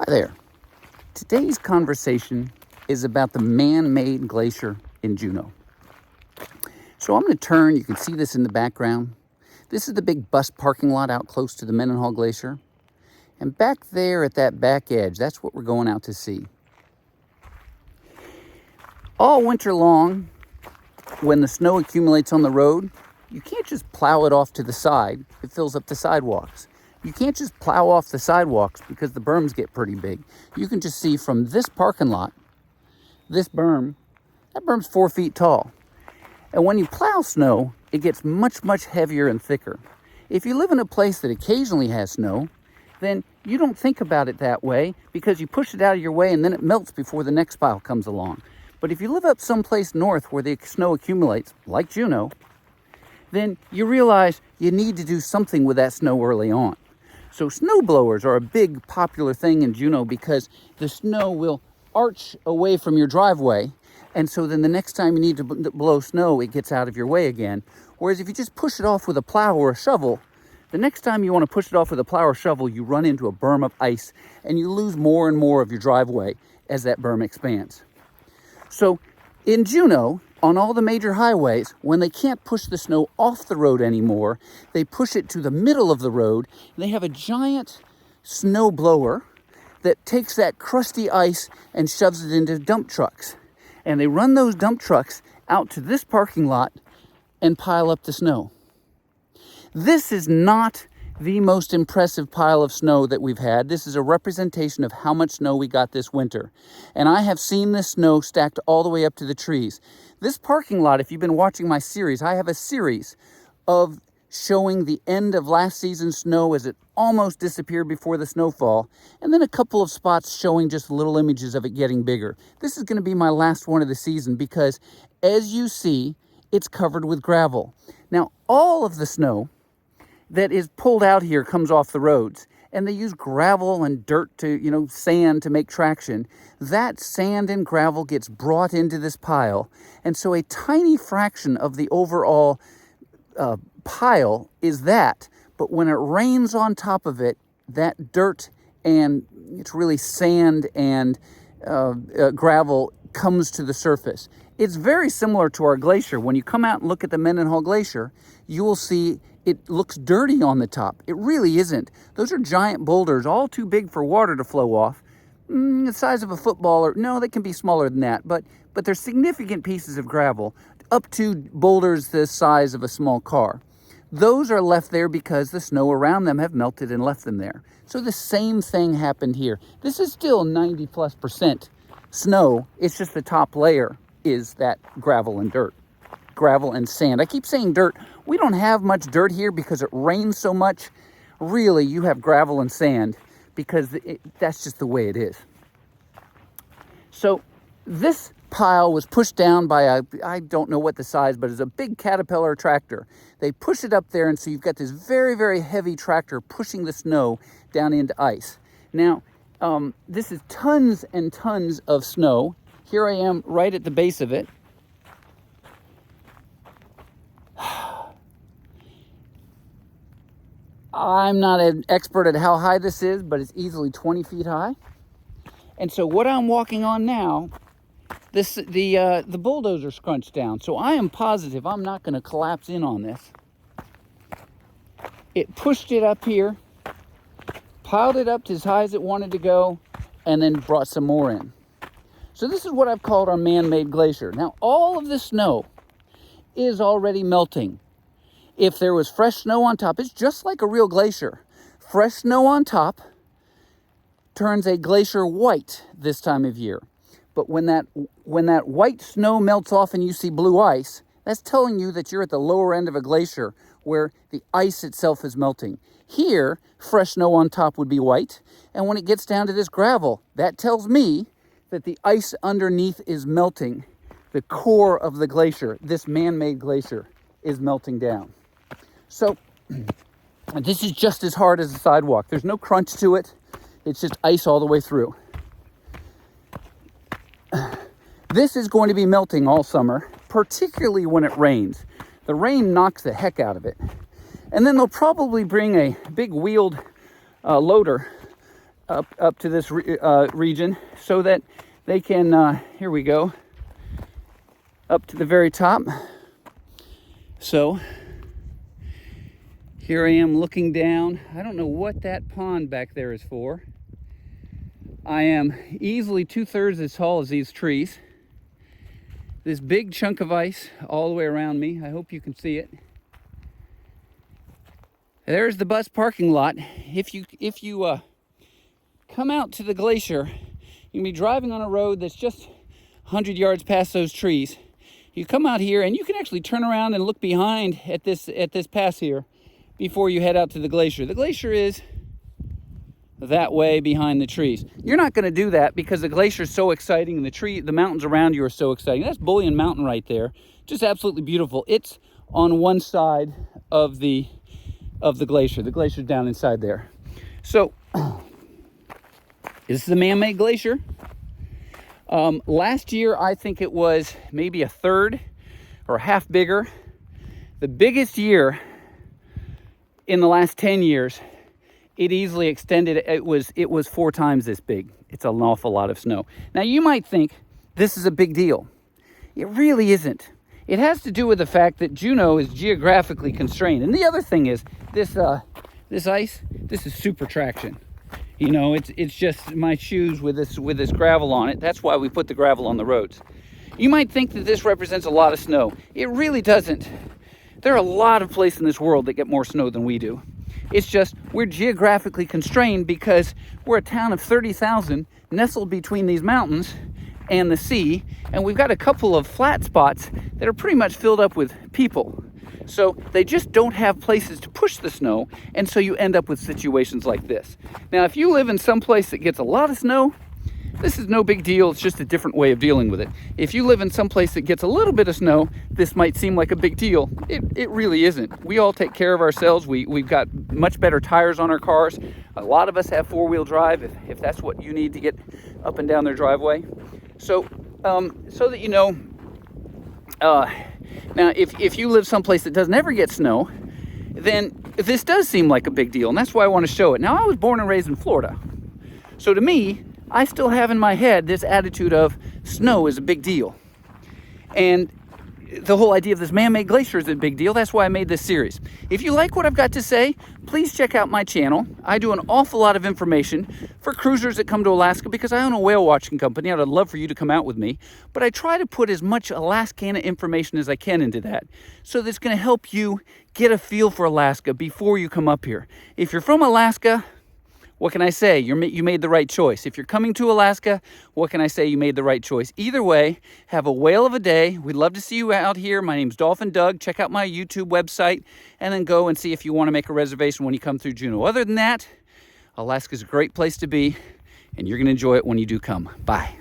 Hi there. Today's conversation is about the man-made glacier in Juneau. So I'm going to turn, you can see this in the background. This is the big bus parking lot out close to the Mendenhall Glacier. And back there at that back edge, that's what we're going out to see. All winter long, when the snow accumulates on the road, you can't just plow it off to the side. It fills up the sidewalks. You can't just plow off the sidewalks because the berms get pretty big. You can just see from this parking lot, this berm, that berm's 4 feet tall. And when you plow snow, it gets much, much heavier and thicker. If you live in a place that occasionally has snow, then you don't think about it that way because you push it out of your way and then it melts before the next pile comes along. But if you live up someplace north where the snow accumulates, like Juneau, then you realize you need to do something with that snow early on. So snow blowers are a big popular thing in Juneau because the snow will arch away from your driveway. And so then the next time you need to blow snow, it gets out of your way again. Whereas if you just push it off with a plow or a shovel, the next time you want to push it off with a plow or shovel, you run into a berm of ice and you lose more and more of your driveway as that berm expands. So in Juneau, on all the major highways, when they can't push the snow off the road anymore, they push it to the middle of the road. They have a giant snow blower that takes that crusty ice and shoves it into dump trucks. And they run those dump trucks out to this parking lot and pile up the snow. This is not the most impressive pile of snow that we've had. This is a representation of how much snow we got this winter. And I have seen this snow stacked all the way up to the trees. This parking lot, if you've been watching my series, I have a series of showing the end of last season's snow as it almost disappeared before the snowfall, and then a couple of spots showing just little images of it getting bigger. This is going to be my last one of the season because, as you see, it's covered with gravel. Now, all of the snow that is pulled out here comes off the roads, and they use gravel and dirt to, sand to make traction. That sand and gravel gets brought into this pile, and so a tiny fraction of the overall pile is that. But when it rains on top of it, that dirt and it's really sand and gravel comes to the surface. It's very similar to our glacier. When you come out and look at the Mendenhall Glacier, you will see it looks dirty on the top. It really isn't. Those are giant boulders, all too big for water to flow off. The size of a football, or no, they can be smaller than that, but they're significant pieces of gravel, up to boulders the size of a small car. Those are left there because the snow around them have melted and left them there. So the same thing happened here. This is still 90+% snow. It's just the top layer is that gravel and dirt. Gravel and sand. I keep saying dirt. We don't have much dirt here because it rains so much. Really, you have gravel and sand because that's just the way it is. So this pile was pushed down by I don't know what the size, but it's a big Caterpillar tractor. They push it up there, and so you've got this very, very heavy tractor pushing the snow down into ice. Now, this is tons and tons of snow. Here I am right at the base of it. I'm not an expert at how high this is, but it's easily 20 feet high. And so what I'm walking on now, the bulldozer scrunched down. So I am positive I'm not going to collapse in on this. It pushed it up here, piled it up to as high as it wanted to go, and then brought some more in. So this is what I've called our man-made glacier. Now, all of this snow is already melting. If there was fresh snow on top, it's just like a real glacier. Fresh snow on top turns a glacier white this time of year. But when that white snow melts off and you see blue ice, that's telling you that you're at the lower end of a glacier where the ice itself is melting. Here, fresh snow on top would be white. And when it gets down to this gravel, that tells me that the ice underneath is melting. The core of the glacier, this man-made glacier, is melting down. So this is just as hard as a sidewalk. There's no crunch to it. It's just ice all the way through. This is going to be melting all summer, particularly when it rains. The rain knocks the heck out of it. And then they'll probably bring a big wheeled loader up to this region so that they can, here we go, up to the very top. So here I am looking down. I don't know what that pond back there is for. I am easily 2/3 as tall as these trees. This big chunk of ice all the way around me. I hope you can see it. There's the bus parking lot. If you come out to the glacier, you can be driving on a road that's just 100 yards past those trees. You come out here and you can actually turn around and look behind at this pass here before you head out to the glacier. The glacier is that way behind the trees. You're not going to do that because the glacier is so exciting and the mountains around you are so exciting. That's Bullion Mountain right there. Just absolutely beautiful. It's on one side of the glacier. The glacier's down inside there. So this is a man-made glacier. Last year, I think it was maybe a third or half bigger. The biggest year in the last 10 years, it easily extended. It was 4 times this big. It's an awful lot of snow. Now, you might think this is a big deal. It really isn't. It has to do with the fact that Juneau is geographically constrained. And the other thing is, this ice, this is super traction. You know, it's just my shoes with this gravel on it. That's why we put the gravel on the roads. You might think that this represents a lot of snow. It really doesn't. There are a lot of places in this world that get more snow than we do. It's just we're geographically constrained because we're a town of 30,000 nestled between these mountains and the sea, and we've got a couple of flat spots that are pretty much filled up with people. So they just don't have places to push the snow, and so you end up with situations like this. Now, if you live in some place that gets a lot of snow, this is no big deal. It's just a different way of dealing with it. If you live in some place that gets a little bit of snow, this might seem like a big deal. It really isn't. We all take care of ourselves. We've got much better tires on our cars. A lot of us have four-wheel drive if that's what you need to get up and down their driveway. So that you know, now if you live someplace that doesn't ever get snow, then this does seem like a big deal, and that's why I want to show it. Now, I was born and raised in Florida, so to me, I still have in my head this attitude of snow is a big deal. And the whole idea of this man-made glacier is a big deal. That's why I made this series. If you like what I've got to say, please check out my channel. I do an awful lot of information for cruisers that come to Alaska because I own a whale watching company and I'd love for you to come out with me. But I try to put as much Alaskana information as I can into that so that's going to help you get a feel for Alaska before you come up here. If you're from Alaska, what can I say? You made the right choice. If you're coming to Alaska, what can I say? You made the right choice. Either way, have a whale of a day. We'd love to see you out here. My name's Dolphin Doug. Check out my YouTube website and then go and see if you want to make a reservation when you come through Juneau. Other than that, Alaska's a great place to be, and you're going to enjoy it when you do come. Bye.